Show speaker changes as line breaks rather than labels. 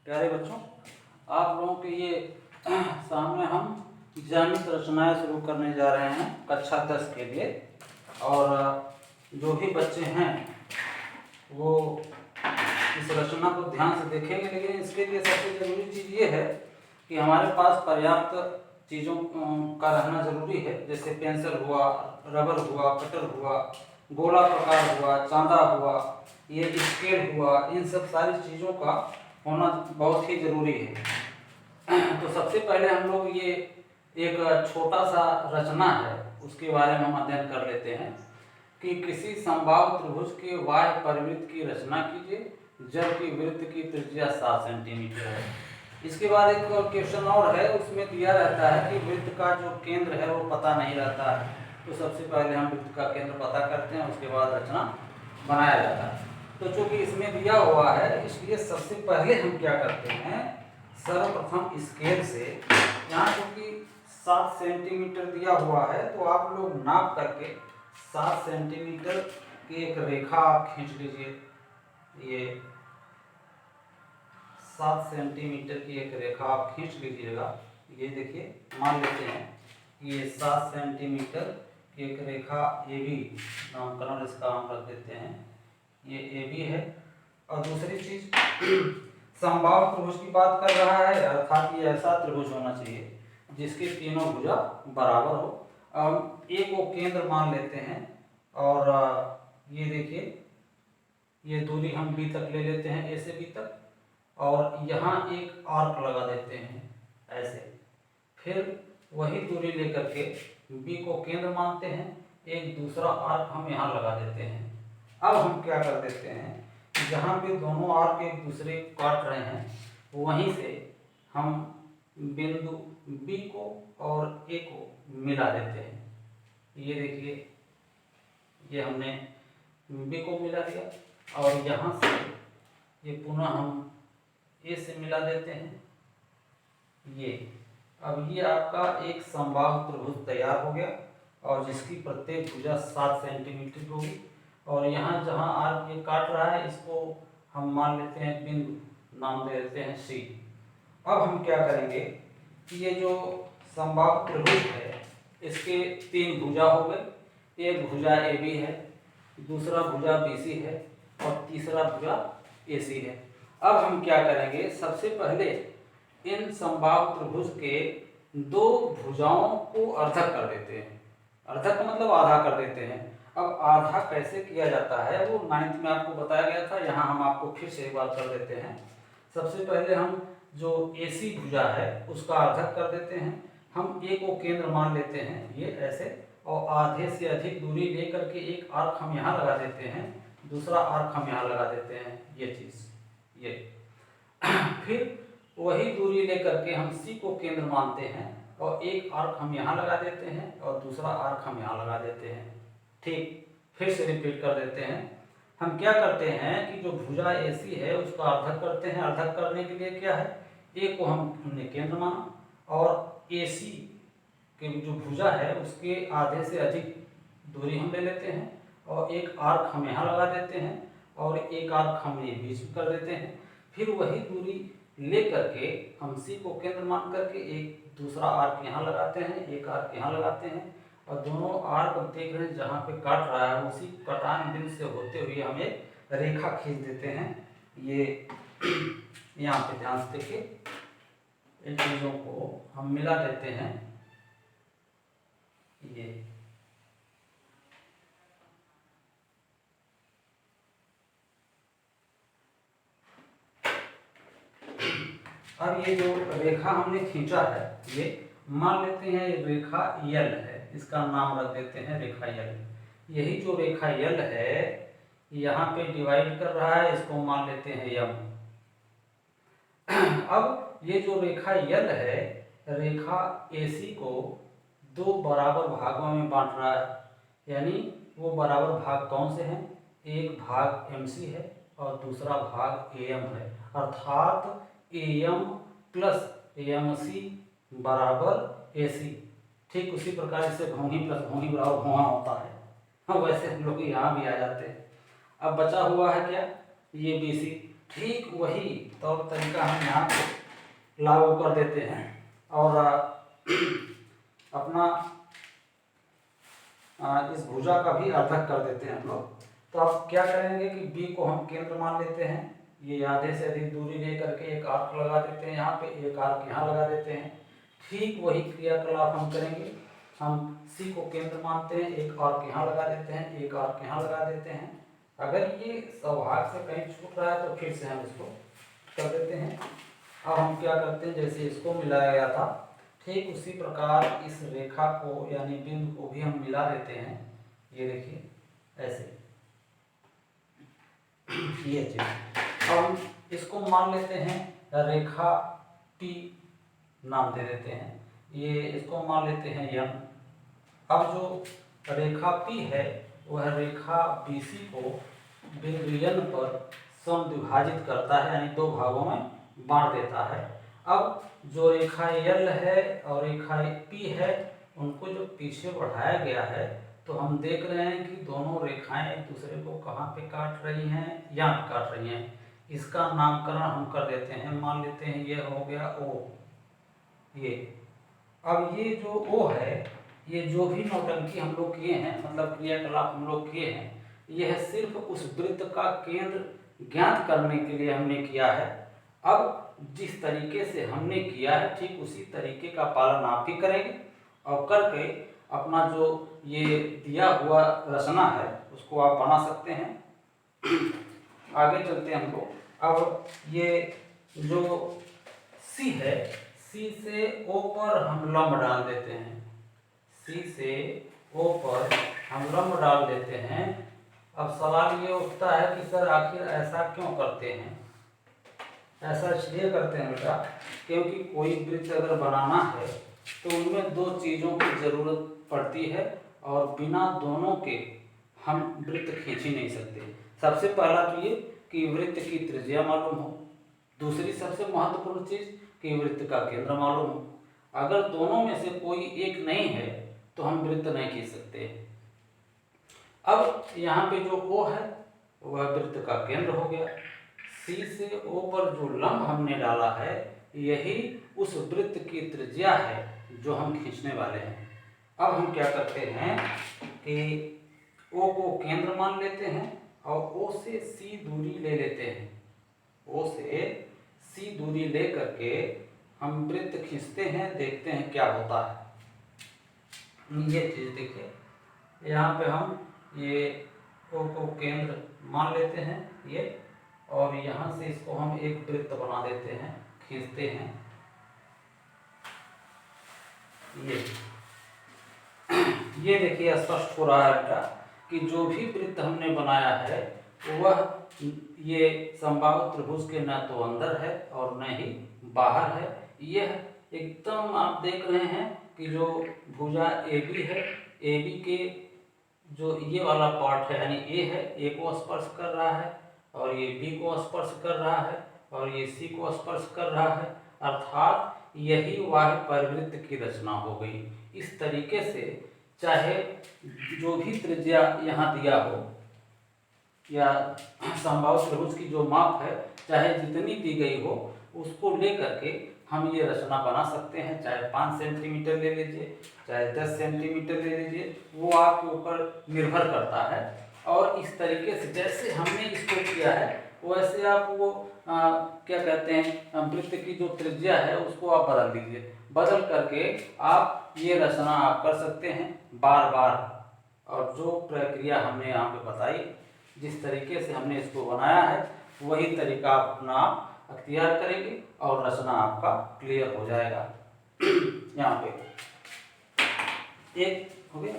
प्यारे बच्चों, आप लोगों के ये सामने हम ज्यामिति रचनाएं शुरू करने जा रहे हैं कक्षा 10 के लिए। और जो भी बच्चे हैं वो इस रचना को ध्यान से देखेंगे, लेकिन इसके लिए सबसे ज़रूरी चीज़ ये है कि हमारे पास पर्याप्त चीज़ों का रहना ज़रूरी है। जैसे पेंसिल हुआ, रबर हुआ, कटर हुआ, गोला प्रकार हुआ, चांदा हुआ, ये स्केल हुआ, इन सब सारी चीज़ों का होना बहुत ही ज़रूरी है। तो सबसे पहले हम लोग ये एक छोटा सा रचना है उसके बारे में हम अध्ययन कर लेते हैं कि किसी समबाहु त्रिभुज के बाह्य परिवृत्त की रचना कीजिए जबकि वृत्त की त्रिज्या 7 सेंटीमीटर है। इसके बाद एक क्वेश्चन और है, उसमें दिया रहता है कि वृत्त का जो केंद्र है वो पता नहीं रहता है। तो सबसे पहले हम वृत्त का केंद्र पता करते हैं, उसके बाद रचना बनाया जाता है। तो चूंकि इसमें दिया हुआ है इसलिए सबसे पहले हम क्या करते हैं, सर्वप्रथम स्केल से, यहाँ क्योंकि 7 सेंटीमीटर दिया हुआ है तो आप लोग नाप करके 7 सेंटीमीटर की एक रेखा आप खींच लीजिए। ये 7 सेंटीमीटर की एक रेखा आप खींच लीजिएगा। ये देखिए, मान लेते हैं ये 7 सेंटीमीटर की एक रेखा AB, नामकरण इसका हम रख देते हैं, ये AB है। और दूसरी चीज, समबाहु त्रिभुज की बात कर रहा है, अर्थात ये ऐसा त्रिभुज होना चाहिए जिसके तीनों भुजा बराबर हो। अब A को केंद्र मान लेते हैं और ये देखिए, ये दूरी हम B तक ले लेते हैं, A से B तक, और यहाँ एक आर्क लगा देते हैं ऐसे। फिर वही दूरी लेकर के B को केंद्र मानते हैं, एक दूसरा आर्क हम यहाँ लगा देते हैं। अब हम क्या कर देते हैं, जहाँ पे दोनों आर्क एक दूसरे को काट रहे हैं वहीं से हम बिंदु B को और A को मिला देते हैं। ये देखिए, ये हमने B को मिला दिया और यहाँ से ये पुनः हम A से मिला देते हैं। ये अब ये आपका एक समबाहु त्रिभुज तैयार हो गया और जिसकी प्रत्येक भुजा 7 सेंटीमीटर होगी। और यहाँ जहाँ आर्क ये काट रहा है इसको हम मान लेते हैं बिंदु, नाम दे देते हैं C। अब हम क्या करेंगे कि ये जो समबाहु त्रिभुज है इसके 3 भुजा हो गए। एक भुजा AB है, दूसरा भुजा BC है और तीसरा भुजा AC है। अब हम क्या करेंगे, सबसे पहले इन समबाहु त्रिभुज के 2 भुजाओं को अर्धक कर देते हैं। अर्धक का मतलब आधा कर देते हैं। अब आधा कैसे किया जाता है वो 9th में आपको बताया गया था, यहाँ हम आपको फिर से एक बार कर देते हैं। सबसे पहले हम जो AC भुजा है उसका अर्धक कर देते हैं। हम A को केंद्र मान लेते हैं, ये ऐसे, और आधे से अधिक दूरी लेकर के एक आर्क हम यहाँ लगा देते हैं, दूसरा आर्क हम यहाँ लगा देते हैं, ये चीज़ ये। फिर वही दूरी लेकर के हम C को केंद्र मानते हैं और एक आर्क हम यहाँ लगा देते हैं और दूसरा आर्क हम यहाँ लगा देते हैं। ठीक, फिर से रिपीट कर देते हैं। हम क्या करते हैं कि जो भुजा AC है उसका अर्धक करते हैं। अर्धक करने के लिए क्या है, A को हमने केंद्र माना और AC के जो भुजा है उसके आधे से अधिक दूरी हम ले लेते हैं और एक आर्क हम यहाँ लगा देते हैं और एक आर्क हम ये बीच में कर देते हैं। फिर वही दूरी ले करके हम C को केंद्र मान करके एक दूसरा आर्क यहाँ लगाते हैं, एक आर्क यहाँ लगाते हैं और दोनों आर्क देख रहे हैं जहाँ पे काट रहा है उसी कटान बिंदु से होते हुए हम एक रेखा खींच देते हैं। ये यहाँ पे ध्यान से देखिए, इन चीज़ों को हम मिला देते हैं। ये अब ये जो रेखा हमने खींचा है ये मान लेते हैं रेखा L है, इसका नाम रख देते हैं रेखा L। यही जो रेखा L है यहाँ पे डिवाइड कर रहा है, इसको मान लेते हैं M। अब ये जो रेखा L है, रेखा AC को 2 बराबर भागों में बांट रहा है, यानी वो बराबर भाग कौन से हैं, एक भाग MC है और दूसरा भाग AM है, अर्थात AM प्लस MC बराबर AC। ठीक उसी प्रकार से भौंगी प्लस भौंगी बराबर भौंहा होता है। हाँ, वैसे हम लोग यहाँ भी आ जाते हैं। अब बचा हुआ है क्या, ये BC। ठीक वही तौर तरीका हम यहाँ पे लागू कर देते हैं और अपना इस भुजा का भी अर्थक कर देते हैं हम लोग। तो अब क्या करेंगे कि बी को हम केंद्र मान लेते हैं, ये आधे से अधिक दूरी लेकर के एक आर्क लगा देते हैं, यहाँ पे एक आर्क यहाँ लगा देते हैं। ठीक वही क्रियाकलाप हम करेंगे, हम सी को केंद्र मानते हैं, एक आर्क यहाँ लगा देते हैं, एक आर्क यहाँ लगा देते हैं। अगर ये सौभाग्य से कहीं छूट रहा है तो फिर से हम इसको कर देते हैं। अब हम क्या करते हैं, जैसे इसको मिलाया गया था ठीक उसी प्रकार इस रेखा को यानी बिंदु को भी हम मिला देते हैं। ये देखिए ऐसे ये चीज। अब हम इसको मान लेते हैं रेखा P नाम दे देते हैं, ये इसको मान लेते हैं M। अब जो रेखा P है वह रेखा BC को बिंदु N पर समद्विभाजित करता है, यानी दो भागों में बांट देता है। अब जो रेखा L है और रेखा P है उनको जो पीछे बढ़ाया गया है तो हम देख रहे हैं कि दोनों रेखाएं एक दूसरे को कहाँ पे काट रही हैं, यहाँ काट रही हैं। इसका नामकरण हम कर देते हैं, मान लेते हैं ये हो गया O। ये अब ये जो O है, ये जो भी नौटंकी हम लोग किए हैं, मतलब क्रियाकलाप हम लोग किए हैं, यह सिर्फ उस वृत्त का केंद्र ज्ञात करने के लिए हमने किया है। अब जिस तरीके से हमने किया है ठीक उसी तरीके का पालन आप भी करेंगे और करके अपना जो ये दिया हुआ रचना है उसको आप बना सकते हैं। आगे चलते हैं हम लोग। अब ये जो C है, C से O पर हम लंब डाल देते हैं, C से O पर हम लंब डाल देते हैं। अब सवाल ये उठता है कि सर आखिर ऐसा क्यों करते हैं? ऐसा इसलिए करते हैं बेटा क्योंकि कोई वृत्त अगर बनाना है तो उनमें दो चीज़ों की ज़रूरत पड़ती है और बिना दोनों के हम वृत्त खींच ही नहीं सकते। सबसे पहला तो ये कि वृत्त की त्रिज्या मालूम हो, दूसरी सबसे महत्वपूर्ण चीज़ कि वृत्त का केंद्र मालूम हो। अगर दोनों में से कोई एक नहीं है तो हम वृत्त नहीं खींच सकते। अब यहाँ पे जो O है वह वृत्त का केंद्र हो गया। C से O पर जो लंब हमने डाला है यही उस वृत्त की त्रिज्या है जो हम खींचने वाले हैं। अब हम क्या करते हैं कि O को केंद्र मान लेते हैं और O से C दूरी ले लेते हैं। O से C दूरी ले करके हम वृत्त खींचते हैं, देखते हैं क्या होता है। ये चीज़ देखिए, यहाँ पे हम ये O को केंद्र मान लेते हैं ये, और यहाँ से इसको हम एक वृत्त बना देते हैं, खींचते हैं। ये देखिए स्पष्ट हो रहा है बेटा कि जो भी वृत्त हमने बनाया है वह ये समबाहु त्रिभुज के न तो अंदर है और न ही बाहर है। यह एकदम आप देख रहे हैं कि जो भुजा AB है, AB के जो ये वाला पार्ट है यानी A है, A को स्पर्श कर रहा है और ये B को स्पर्श कर रहा है और ये C को स्पर्श कर रहा है, अर्थात यही वह परिवृत्त की रचना हो गई। इस तरीके से चाहे जो भी त्रिज्या यहाँ दिया हो या समबाहु त्रिभुज की जो माप है चाहे जितनी दी गई हो उसको ले करके हम ये रचना बना सकते हैं। चाहे 5 सेंटीमीटर ले लीजिए, चाहे 10 सेंटीमीटर ले लीजिए, वो आपके ऊपर निर्भर करता है। और इस तरीके से जैसे हमने इसको किया है वैसे आप वो क्या कहते हैं वृत्त की जो त्रिज्या है उसको आप बदल दीजिए, बदल करके आप ये रचना आप कर सकते हैं बार बार। और जो प्रक्रिया हमने यहाँ पे बताई, जिस तरीके से हमने इसको बनाया है वही तरीका आप अपना आप अख्तियार करेंगे और रचना आपका क्लियर हो जाएगा। यहाँ पे एक हो गया।